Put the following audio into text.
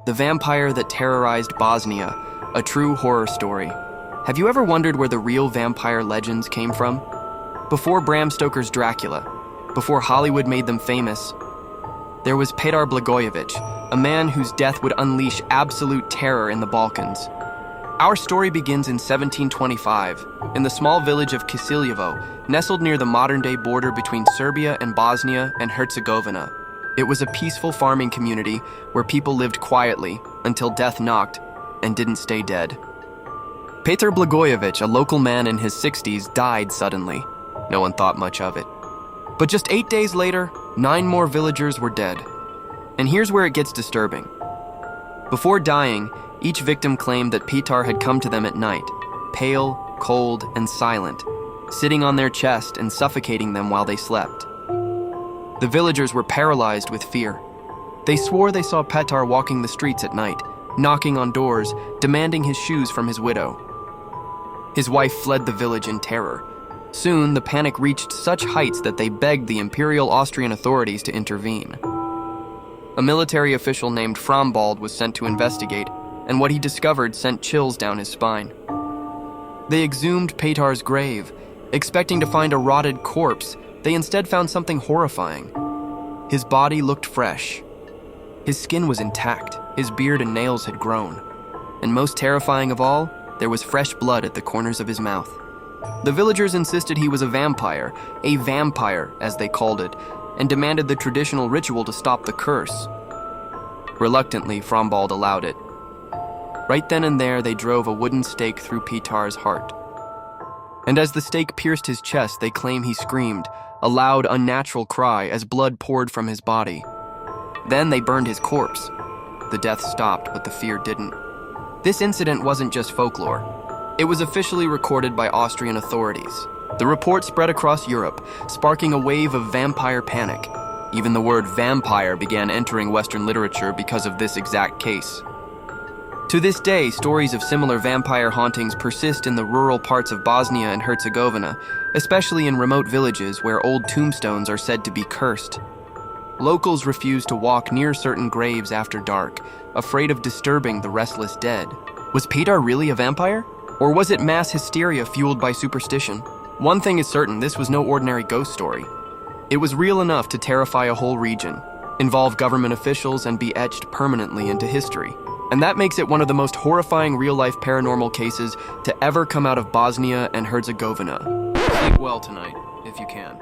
The Vampire That Terrorized Bosnia, a true horror story. Have you ever wondered where the real vampire legends came from? Before Bram Stoker's Dracula, before Hollywood made them famous, there was Petar Blagojevich, a man whose death would unleash absolute terror in the Balkans. Our story begins in 1725, in the small village of Kisiljevo, nestled near the modern-day border between Serbia and Bosnia and Herzegovina. It was a peaceful farming community where people lived quietly until death knocked and didn't stay dead. Petar Blagojevich, a local man in his 60s, died suddenly. No one thought much of it. But just 8 days later, 9 more villagers were dead. And here's where it gets disturbing. Before dying, each victim claimed that Petar had come to them at night, pale, cold, and silent, sitting on their chest and suffocating them while they slept. The villagers were paralyzed with fear. They swore they saw Petar walking the streets at night, knocking on doors, demanding his shoes from his widow. His wife fled the village in terror. Soon, the panic reached such heights that they begged the Imperial Austrian authorities to intervene. A military official named Frambald was sent to investigate, and what he discovered sent chills down his spine. They exhumed Petar's grave. Expecting to find a rotted corpse, they instead found something horrifying. His body looked fresh. His skin was intact, his beard and nails had grown. And most terrifying of all, there was fresh blood at the corners of his mouth. The villagers insisted he was a vampire as they called it, and demanded the traditional ritual to stop the curse. Reluctantly, Frambald allowed it. Right then and there, they drove a wooden stake through Petar's heart. And as the stake pierced his chest, they claim he screamed, a loud, unnatural cry as blood poured from his body. Then they burned his corpse. The death stopped, but the fear didn't. This incident wasn't just folklore. It was officially recorded by Austrian authorities. The report spread across Europe, sparking a wave of vampire panic. Even the word vampire began entering Western literature because of this exact case. To this day, stories of similar vampire hauntings persist in the rural parts of Bosnia and Herzegovina, especially in remote villages where old tombstones are said to be cursed. Locals refuse to walk near certain graves after dark, afraid of disturbing the restless dead. Was Petar really a vampire? Or was it mass hysteria fueled by superstition? One thing is certain, this was no ordinary ghost story. It was real enough to terrify a whole region, involve government officials, and be etched permanently into history. And that makes it one of the most horrifying real-life paranormal cases to ever come out of Bosnia and Herzegovina. Sleep well tonight, if you can.